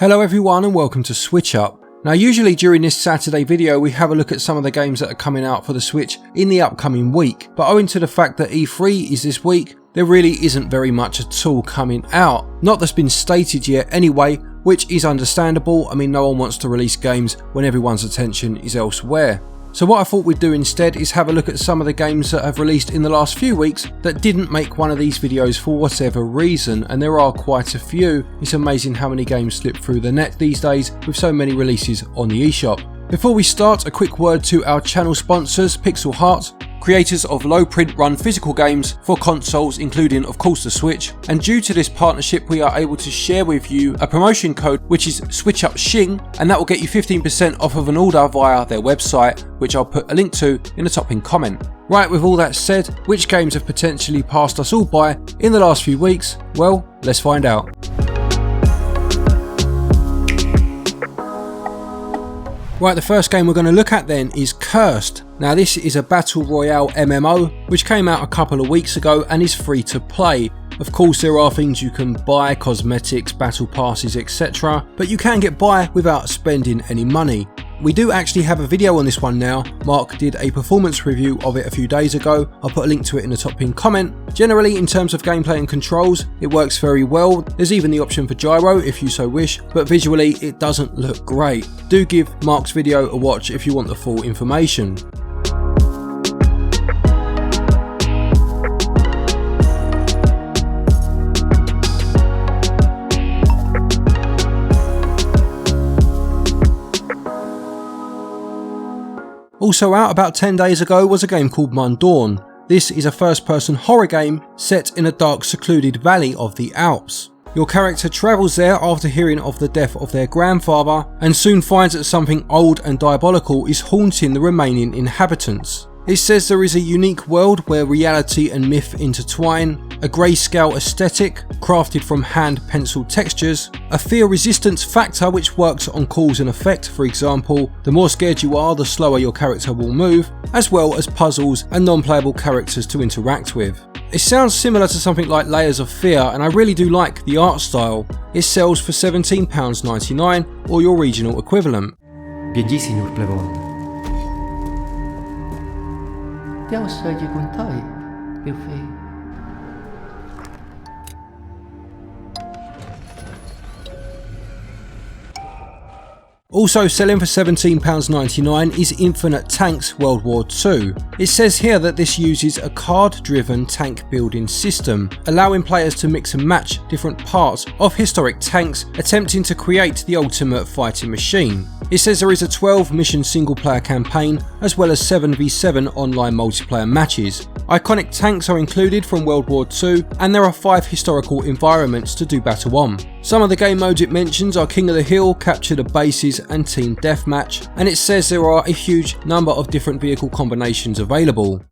Hello everyone and welcome to SwitchUp. Now usually during this Saturday video we have a look at some of the games that are coming out for the Switch in the upcoming week, but owing to the fact that E3 is this week, there really isn't very much at all coming out. Not that's been stated yet anyway, which is understandable. I mean, no one wants to release games when everyone's attention is elsewhere. So what I thought we'd do instead is have a look at some of the games that have released in the last few weeks that didn't make one of these videos for whatever reason, and there are quite a few. It's amazing how many games slip through the net these days with so many releases on the eShop. Before we start, a quick word to our channel sponsors, Pixel Heart, creators of low print run physical games for consoles including of course the Switch, and due to this partnership we are able to share with you a promotion code which is SwitchUp Shing, and that will get you 15% off of an order via their website, which I'll put a link to in the top pinned comment. Right, with all that said, which games have potentially passed us all by in the last few weeks? Well, let's find out. Right, the first game we're going to look at then is CRSED. Now this is a battle royale MMO which came out a couple of weeks ago and is free to play. Of course there are things you can buy, cosmetics, battle passes, etc, but you can get by without spending any money. We do actually have a video on this one now. Mark did a performance review of it a few days ago. I'll put a link to it in the top pinned comment. Generally, in terms of gameplay and controls, it works very well. There's even the option for gyro if you so wish, but visually it doesn't look great. Do give Mark's video a watch if you want the full information. Also out about 10 days ago was a game called Mundaun. This is a first-person horror game set in a dark secluded valley of the Alps. Your character travels there after hearing of the death of their grandfather and soon finds that something old and diabolical is haunting the remaining inhabitants. It says there is a unique world where reality and myth intertwine, a grayscale aesthetic crafted from hand-penciled textures, a fear resistance factor which works on cause and effect, for example, the more scared you are the slower your character will move, as well as puzzles and non-playable characters to interact with. It sounds similar to something like Layers of Fear, and I really do like the art style. It sells for £17.99 or your regional equivalent. Biegli, signor Plevon. Andiamo a saggi contai, che fai? Also selling for £17.99 is Infinite Tanks World War II. It says here that this uses a card-driven tank building system, allowing players to mix and match different parts of historic tanks, attempting to create the ultimate fighting machine. It says there is a 12-mission single-player campaign, as well as 7v7 online multiplayer matches. Iconic tanks are included from World War II, and there are 5 historical environments to do battle on. Some of the game modes it mentions are King of the Hill, Capture the Bases and Team Deathmatch, and it says there are a huge number of different vehicle combinations available.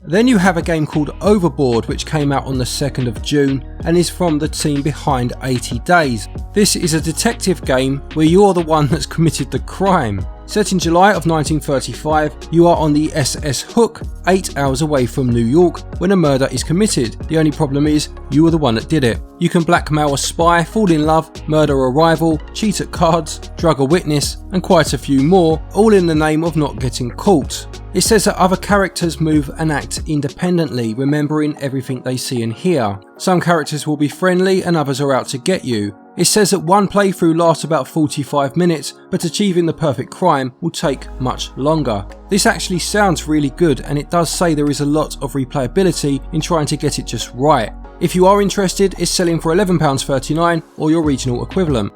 Then you have a game called Overboard which came out on the 2nd of June and is from the team behind 80 Days. This is a detective game where you're the one that's committed the crime. Set in July of 1935, you are on the SS Hook, 8 hours away from New York when a murder is committed. The only problem is, you are the one that did it. You can blackmail a spy, fall in love, murder a rival, cheat at cards, drug a witness, and quite a few more, all in the name of not getting caught. It says that other characters move and act independently, remembering everything they see and hear. Some characters will be friendly and others are out to get you. It says that one playthrough lasts about 45 minutes, but achieving the perfect crime will take much longer. This actually sounds really good, and it does say there is a lot of replayability in trying to get it just right. If you are interested, it's selling for £11.39 or your regional equivalent.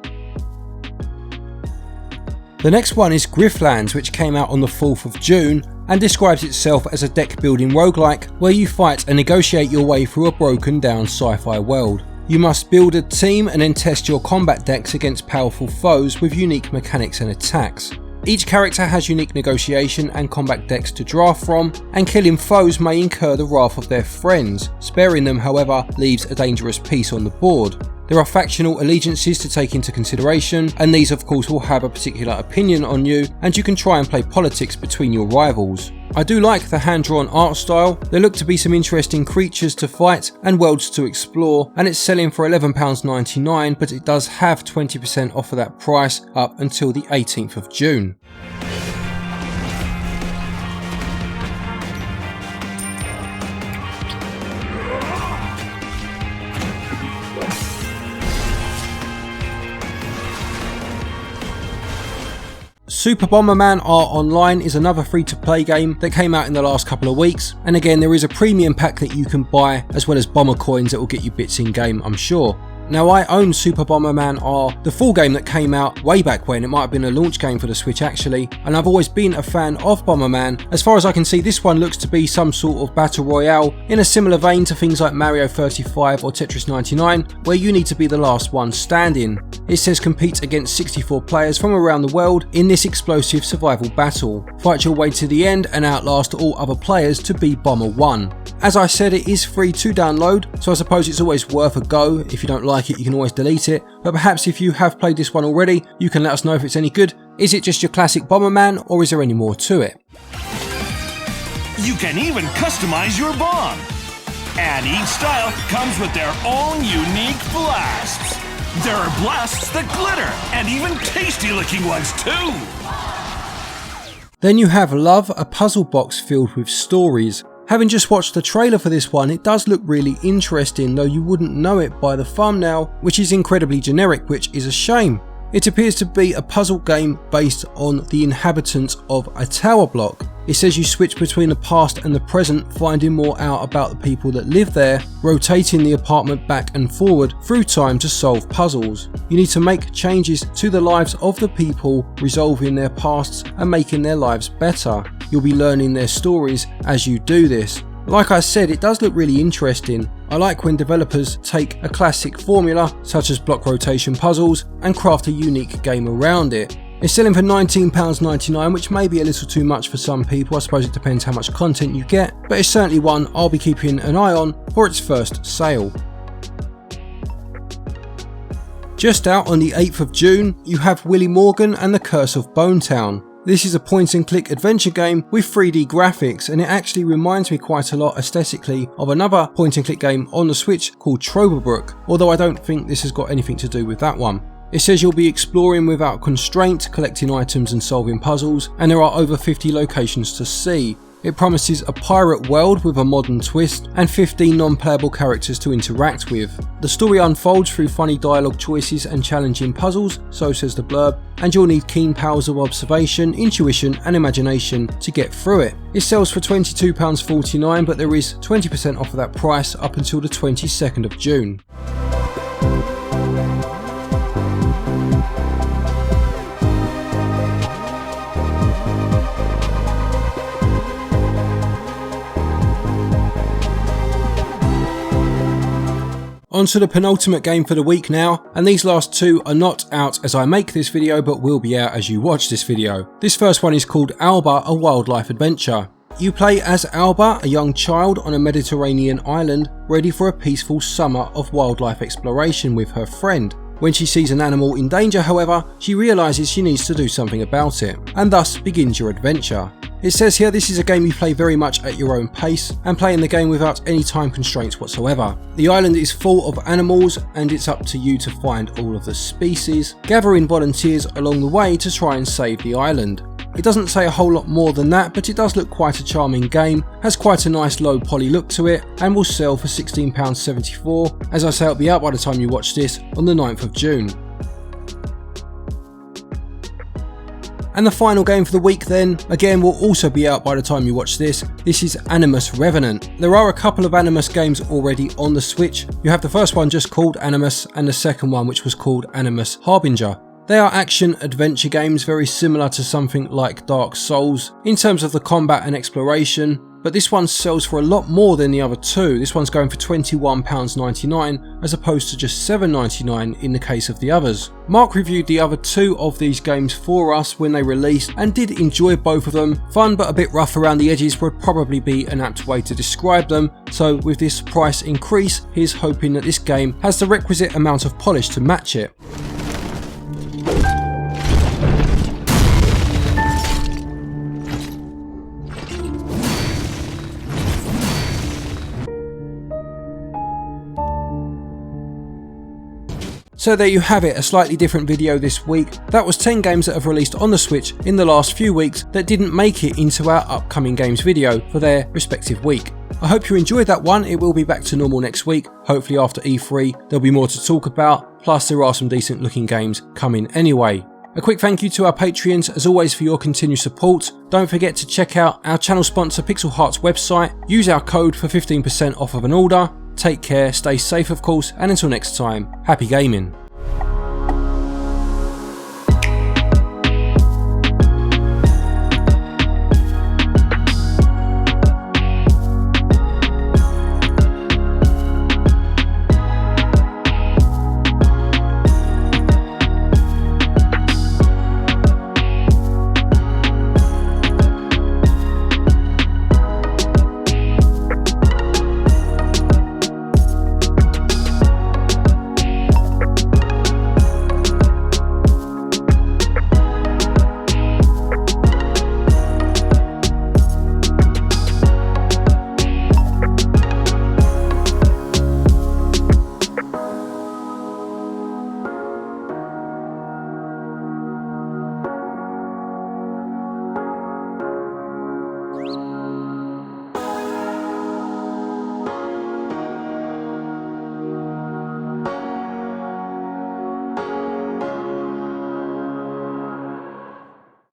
The next one is Griftlands, which came out on the 4th of June and describes itself as a deck building roguelike where you fight and negotiate your way through a broken down sci-fi world. You must build a team and then test your combat decks against powerful foes with unique mechanics and attacks. Each character has unique negotiation and combat decks to draw from, and killing foes may incur the wrath of their friends. Sparing them, however, leaves a dangerous piece on the board. There are factional allegiances to take into consideration, and these of course will have a particular opinion on you, and you can try and play politics between your rivals. I do like the hand-drawn art style. There look to be some interesting creatures to fight and worlds to explore, and it's selling for £11.99, but it does have 20% off of that price up until the 18th of June. Super Bomberman R Online is another free-to-play game that came out in the last couple of weeks, and again there is a premium pack that you can buy as well as bomber coins that will get you bits in game, I'm sure. Now I own Super Bomberman R, the full game that came out way back when. It might have been a launch game for the Switch actually, and I've always been a fan of Bomberman. As far as I can see, this one looks to be some sort of battle royale in a similar vein to things like Mario 35 or Tetris 99, where you need to be the last one standing. It says compete against 64 players from around the world in this explosive survival battle. Fight your way to the end and outlast all other players to be Bomber 1. As I said, it is free to download, so I suppose it's always worth a go. If you don't like it, you can always delete it, but perhaps if you have played this one already, you can let us know if it's any good. Is it just your classic Bomberman, or is there any more to it? You can even customize your bomb, and each style comes with their own unique blasts. There are blasts that glitter, and even tasty looking ones too. Then you have Love, a puzzle box filled with stories. Having just watched the trailer for this one, it does look really interesting, though you wouldn't know it by the thumbnail, which is incredibly generic, which is a shame. It appears to be a puzzle game based on the inhabitants of a tower block. It says you switch between the past and the present, finding more out about the people that live there, rotating the apartment back and forward through time to solve puzzles. You need to make changes to the lives of the people, resolving their pasts and making their lives better. You'll be learning their stories as you do this. Like I said, it does look really interesting. I like when developers take a classic formula, such as block rotation puzzles, and craft a unique game around it. It's selling for £19.99, which may be a little too much for some people. I suppose it depends how much content you get, but it's certainly one I'll be keeping an eye on for its first sale. Just out on the 8th of June, you have Willy and the Curse of Bonetown. This is a point and click adventure game with 3D graphics, and it actually reminds me quite a lot aesthetically of another point and click game on the Switch called Overboard, although I don't think this has got anything to do with that one. It says you'll be exploring without constraint, collecting items and solving puzzles, and there are over 50 locations to see. It promises a pirate world with a modern twist and 15 non-playable characters to interact with. The story unfolds through funny dialogue choices and challenging puzzles, so says the blurb, and you'll need keen powers of observation, intuition and imagination to get through it. It sells for £22.49, but there is 20% off of that price up until the 22nd of June. On to the penultimate game for the week now, and these last two are not out as I make this video but will be out as you watch this video. This first one is called Alba, a wildlife adventure. You play as Alba, a young child on a Mediterranean island, ready for a peaceful summer of wildlife exploration with her friend. When she sees an animal in danger, however, she realises she needs to do something about it, and thus begins your adventure. It says here this is a game you play very much at your own pace and playing the game without any time constraints whatsoever. The island is full of animals and it's up to you to find all of the species, gathering volunteers along the way to try and save the island. It doesn't say a whole lot more than that, but it does look quite a charming game, has quite a nice low poly look to it, and will sell for £16.74. As I say, it'll be out by the time you watch this on the 9th of June. And the final game for the week then, again will also be out by the time you watch this. This is Animus Revenant. There are a couple of Animus games already on the Switch. You have the first one just called Animus and the second one which was called Animus Harbinger. They are action-adventure games very similar to something like Dark Souls in terms of the combat and exploration. but this one sells for a lot more than the other two. This one's going for £21.99 as opposed to just £7.99 in the case of the others. Mark reviewed the other two of these games for us when they released and did enjoy both of them. Fun but a bit rough around the edges would probably be an apt way to describe them, so with this price increase, he's hoping that this game has the requisite amount of polish to match it. So there you have it, a slightly different video this week. That was 10 games that have released on the Switch in the last few weeks that didn't make it into our upcoming games video for their respective week. I hope you enjoyed that one. It will be back to normal next week. Hopefully after E3 there'll be more to talk about, plus there are some decent looking games coming anyway. A quick thank you to our Patreons as always for your continued support. Don't forget to check out our channel sponsor Pixel Heart's website. Use our code for 15% off of an order. Take care, stay safe of course, and until next time, happy gaming.